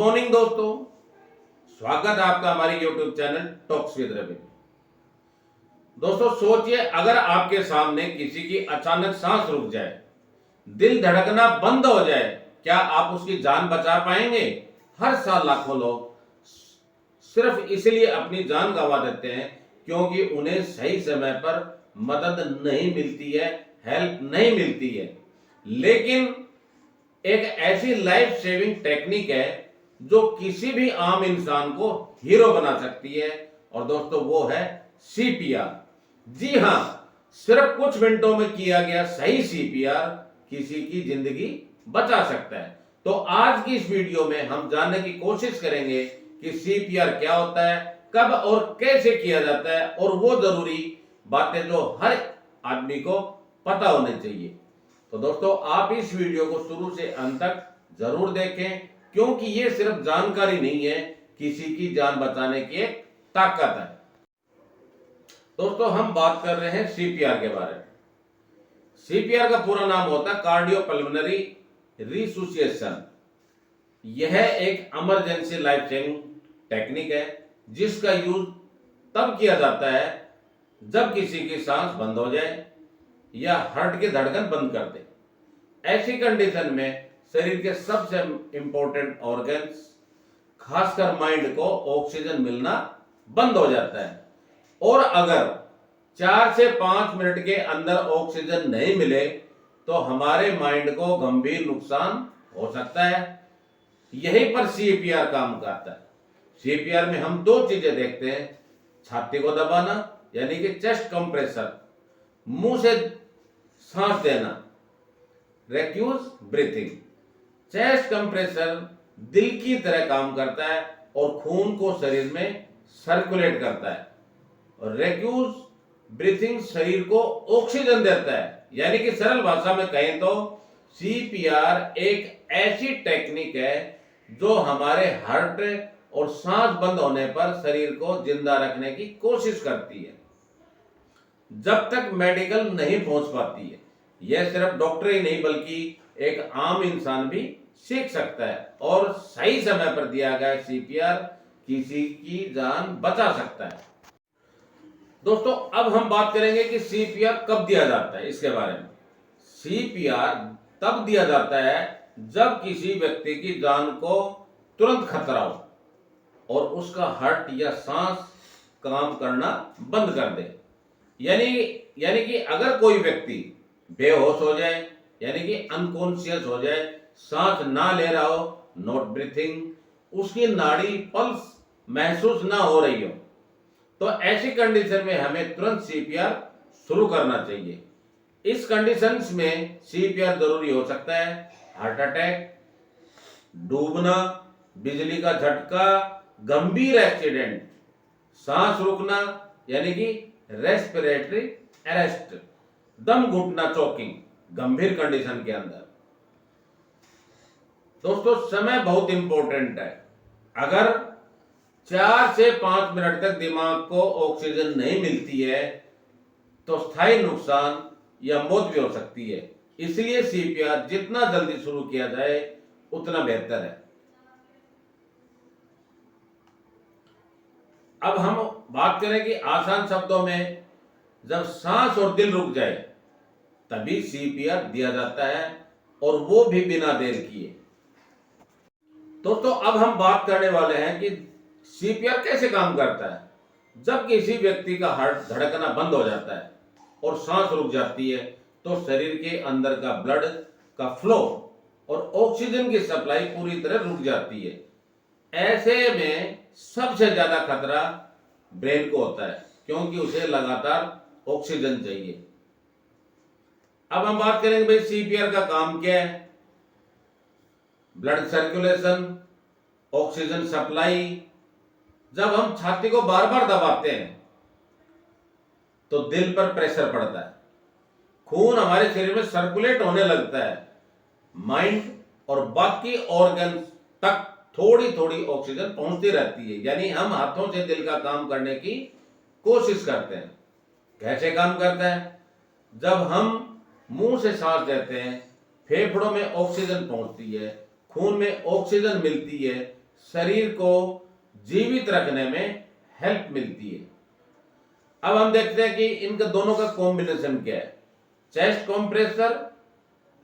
Morning दोस्तों, स्वागत है आपका हमारे YouTube channel talks with Ravi. दोस्तों सोचिए, अगर आपके सामने किसी की अचानक सांस रुक जाए, दिल धड़कना बंद हो जाए, क्या आप उसकी जान बचा पाएंगे? हर साल लाखों लोग सिर्फ इसलिए अपनी जान गंवा देते हैं क्योंकि उन्हें सही समय पर मदद नहीं मिलती है, हेल्प नहीं मिलती है। लेकिन एक ऐसी लाइफ सेविंग टेक्निक है जो किसी भी आम इंसान को हीरो बना सकती है, और दोस्तों वो है सीपीआर। जी हां, सिर्फ कुछ मिनटों में किया गया सही सीपीआर किसी की जिंदगी बचा सकता है। तो आज की इस वीडियो में हम जानने की कोशिश करेंगे कि सीपीआर क्या होता है, कब और कैसे किया जाता है, और वो जरूरी बातें जो हर आदमी को पता होनी चाहिए। तो दोस्तों आप इस वीडियो को शुरू से अंत तक जरूर देखें, क्योंकि ये सिर्फ जानकारी नहीं है, किसी की जान बचाने की एक ताकत है। दोस्तों हम बात कर रहे हैं सीपीआर के बारे में। सीपीआर का पूरा नाम होता है कार्डियोपल्मोनरी रिसुसिएशन। यह एक इमरजेंसी लाइफ सेविंग टेक्निक है जिसका यूज तब किया जाता है जब किसी की सांस बंद हो जाए या हार्ट की धड़कन बंद कर दे। ऐसी कंडीशन में शरीर के सबसे इंपॉर्टेंट ऑर्गन्स, खासकर माइंड को ऑक्सीजन मिलना बंद हो जाता है, और अगर 4 से 5 मिनट के अंदर ऑक्सीजन नहीं मिले तो हमारे माइंड को गंभीर नुकसान हो सकता है। यहीं पर सीपीआर काम करता है। सीपीआर में हम दो चीजें देखते हैं: छाती को दबाना यानी कि चेस्ट कंप्रेसर, मुंह से सांस देना रेक्यूज ब्रीथिंग। चेस्ट कंप्रेसर दिल की तरह काम करता है और खून को शरीर में सर्कुलेट करता है, और रेक्यूज ब्रीथिंग शरीर को ऑक्सीजन देता है। यानी कि सरल भाषा में कहें तो सीपीआर एक ऐसी टेक्निक है जो हमारे हार्ट और सांस बंद होने पर शरीर को जिंदा रखने की कोशिश करती है, जब तक मेडिकल नहीं पहुंच पाती है। यह सिर्फ डॉक्टर ही नहीं बल्कि एक आम इंसान भी सीख सकता है, और सही समय पर दिया गया सीपीआर किसी की जान बचा सकता है। दोस्तों अब हम बात करेंगे कि सीपीआर कब दिया जाता है, इसके बारे में। सीपीआर तब दिया जाता है जब किसी व्यक्ति की जान को तुरंत खतरा हो और उसका हार्ट या सांस काम करना बंद कर दे। यानी कि अगर कोई व्यक्ति बेहोश हो जाए, यानी कि अनकॉन्शियस हो जाए, सांस ना ले रहा हो, नॉट ब्रीथिंग, उसकी नाड़ी पल्स महसूस ना हो रही हो, तो ऐसी कंडीशन में हमें तुरंत सीपीआर शुरू करना चाहिए। इस कंडीशंस में सीपीआर जरूरी हो सकता है: हार्ट अटैक, डूबना, बिजली का झटका, गंभीर एक्सीडेंट, सांस रुकना यानी कि रेस्पिरेटरी अरेस्ट, दम घुटना, चोकिंग, गंभीर कंडीशन के अंदर। दोस्तों समय बहुत इंपॉर्टेंट है। अगर 4 से 5 मिनट तक दिमाग को ऑक्सीजन नहीं मिलती है तो स्थायी नुकसान या मौत भी हो सकती है। इसलिए सीपीआर जितना जल्दी शुरू किया जाए उतना बेहतर है। अब हम बात करें कि आसान शब्दों में, जब सांस और दिल रुक जाए तभी सीपीआर दिया जाता है, और वो भी बिना देर किए। दोस्तों अब हम बात करने वाले हैं कि सीपीआर कैसे काम करता है। जब किसी व्यक्ति का हार्ट धड़कना बंद हो जाता है और सांस रुक जाती है तो शरीर के अंदर का ब्लड का फ्लो और ऑक्सीजन की सप्लाई पूरी तरह रुक जाती है। ऐसे में सबसे ज्यादा खतरा ब्रेन को होता है, क्योंकि उसे लगातार ऑक्सीजन चाहिए। अब हम बात करेंगे भाई सीपीआर का काम क्या है। Blood circulation, oxygen supply. जब हम छाती को बार बार दबाते हैं तो दिल पर प्रेशर पड़ता है, खून हमारे शरीर में सर्कुलेट होने लगता है, माइंड और बाकी ऑर्गन तक थोड़ी थोड़ी ऑक्सीजन पहुंचती रहती है। यानी हम हाथों से दिल का काम करने की कोशिश करते हैं। कैसे काम करता है? जब हम मुंह से सांस लेते हैं, फेफड़ों में ऑक्सीजन पहुंचती है, खून में ऑक्सीजन मिलती है, शरीर को जीवित रखने में हेल्प मिलती है। अब हम देखते हैं कि इनका दोनों का कॉम्बिनेशन क्या है। चेस्ट कंप्रेसर,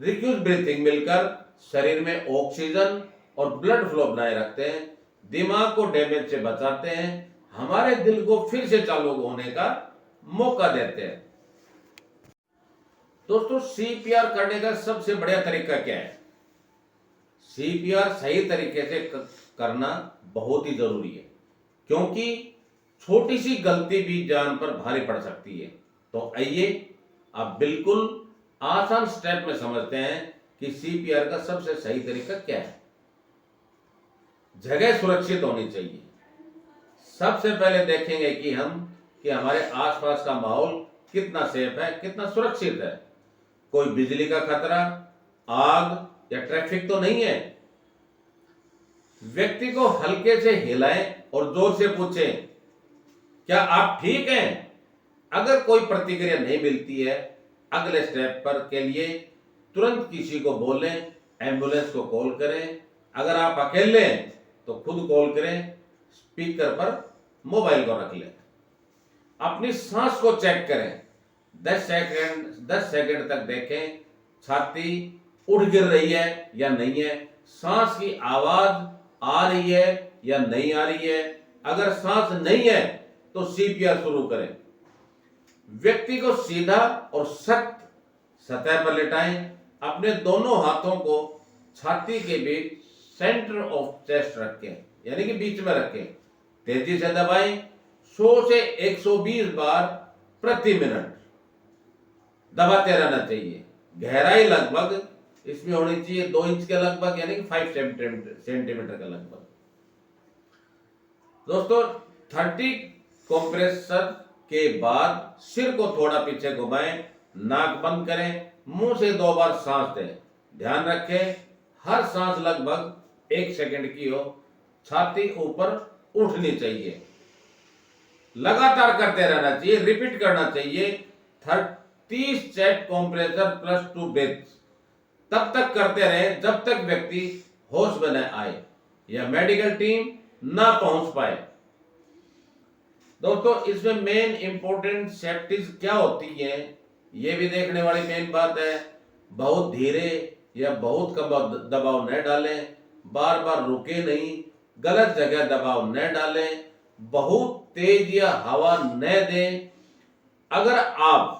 रिड्यूस ब्रीथिंग मिलकर शरीर में ऑक्सीजन और ब्लड फ्लो बनाए रखते हैं, दिमाग को डैमेज से बचाते हैं, हमारे दिल को फिर से चालू होने का मौका देते हैं। दोस्तों, सीपीआर करने का सबसे बढ़िया तरीका क्या है? सीपीआर सही तरीके से करना बहुत ही जरूरी है, क्योंकि छोटी सी गलती भी जान पर भारी पड़ सकती है। तो आइए आप बिल्कुल आसान स्टेप में समझते हैं कि सीपीआर का सबसे सही तरीका क्या है। जगह सुरक्षित होनी चाहिए। सबसे पहले देखेंगे कि हमारे आसपास का माहौल कितना सेफ है, कितना सुरक्षित है। कोई बिजली का खतरा, आग या ट्रैफिक तो नहीं है। व्यक्ति को हल्के से हिलाएं और जोर से पूछें, क्या आप ठीक हैं? अगर कोई प्रतिक्रिया नहीं मिलती है, अगले स्टेप पर के लिए तुरंत किसी को बोलें, एम्बुलेंस को कॉल करें। अगर आप अकेले हैं तो खुद कॉल करें, स्पीकर पर मोबाइल को रख लें। अपनी सांस को चेक करें, 10 सेकंड तक देखें, छाती उठ गिर रही है या नहीं है, सांस की आवाज आ रही है या नहीं आ रही है। अगर सांस नहीं है तो सीपीआर शुरू करें। व्यक्ति को सीधा और सख्त सतह पर लेटाएं। अपने दोनों हाथों को छाती के बीच सेंटर ऑफ चेस्ट रखें, यानी कि बीच में रखें। तेजी से दबाएं, 100 से 120 बार प्रति मिनट दबाते रहना चाहिए। गहराई लगभग इसमें होनी चाहिए 2 इंच के लगभग, यानी कि 5 सेंटीमीटर के लगभग। दोस्तों, 30 कंप्रेसर के बाद सिर को थोड़ा पीछे घुमाएं, नाक बंद करें, मुंह से 2 बार सांस दें। ध्यान रखें, हर सांस लगभग 1 सेकंड की हो। छाती ऊपर उठनी चाहिए। लगातार करते रहना चाहिए, रिपीट करना चाहिए। 30 चेस्ट कंप्रेसर प्लस 2 ब्रेथ्स तब तक करते रहे जब तक व्यक्ति होश में न आए या मेडिकल टीम ना पहुंच पाए। दोस्तों, इसमें मेन इंपॉर्टेंट सेफ्टीज क्या होती है, ये भी देखने वाली मेन बात है। बहुत धीरे या बहुत कम दबाव न डालें, बार बार रुके नहीं, गलत जगह दबाव न डालें, बहुत तेज या हवा न दें। अगर आप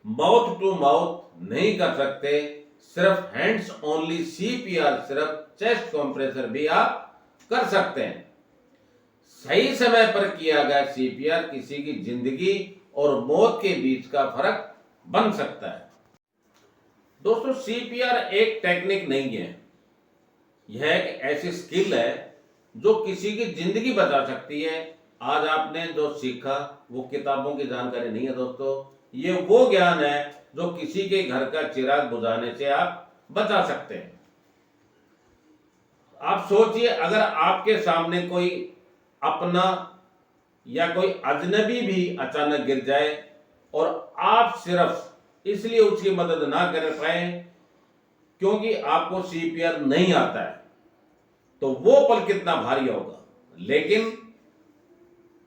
माउथ टू माउथ नहीं कर सकते, सिर्फ हैंड्स ओनली सीपीआर, सिर्फ चेस्ट कंप्रेसर भी आप कर सकते हैं। सही समय पर किया गया सीपीआर किसी की जिंदगी और मौत के बीच का फर्क बन सकता है। दोस्तों, सीपीआर एक टेक्निक नहीं है, यह एक ऐसी स्किल है जो किसी की जिंदगी बचा सकती है। आज आपने जो सीखा वो किताबों की जानकारी नहीं है दोस्तों, ये वो ज्ञान है जो किसी के घर का चिराग बुझाने से आप बचा सकते हैं। आप सोचिए, अगर आपके सामने कोई अपना या कोई अजनबी भी अचानक गिर जाए और आप सिर्फ इसलिए उसकी मदद ना कर पाए क्योंकि आपको सीपीआर नहीं आता है, तो वो पल कितना भारी होगा। लेकिन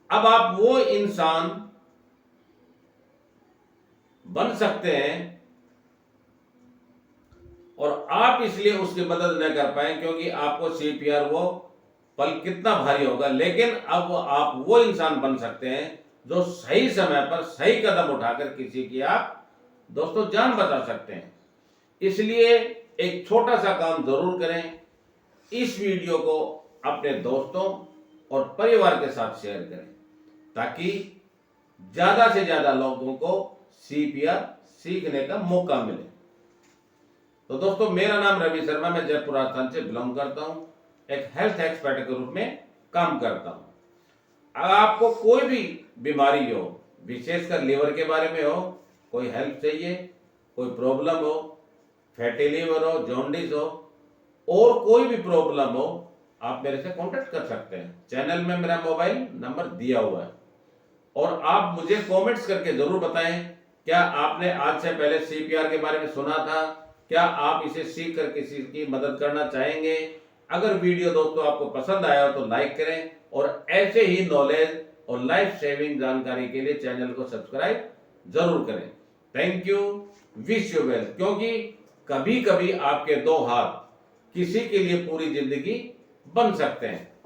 अब आप वो इंसान बन सकते हैं और आप इसलिए उसकी मदद न कर पाए क्योंकि आपको सीपीआर वो पल कितना भारी होगा। लेकिन अब आप वो इंसान बन सकते हैं जो सही समय पर सही कदम उठाकर किसी की आप दोस्तों जान बचा सकते हैं। इसलिए एक छोटा सा काम जरूर करें, इस वीडियो को अपने दोस्तों और परिवार के साथ शेयर करें ताकि ज्यादा से ज्यादा लोगों को सीपीआर सीखने का मौका मिले। तो दोस्तों, मेरा नाम रवि शर्मा, मैं जयपुर राजस्थान से बिलोंग करता हूं, एक हेल्थ एक्सपर्ट के रूप में काम करता हूं। अगर आपको कोई भी बीमारी हो, विशेषकर लीवर के बारे में हो, कोई हेल्प चाहिए, कोई प्रॉब्लम हो, फैटी लीवर हो, जॉन्डिस हो और कोई भी प्रॉब्लम हो, आप मेरे से कांटेक्ट कर सकते हैं। चैनल में मेरा मोबाइल नंबर दिया हुआ है और आप मुझे कमेंट्स करके जरूर बताएं, क्या आपने आज से पहले सीपीआर के बारे में सुना था? क्या आप इसे सीख कर किसी की मदद करना चाहेंगे? अगर वीडियो दोस्तों आपको पसंद आया हो तो लाइक करें और ऐसे ही नॉलेज और लाइफ सेविंग जानकारी के लिए चैनल को सब्सक्राइब जरूर करें। Thank you, wish you well. क्योंकि कभी कभी आपके दो हाथ किसी के लिए पूरी जिंदगी बन सकते हैं।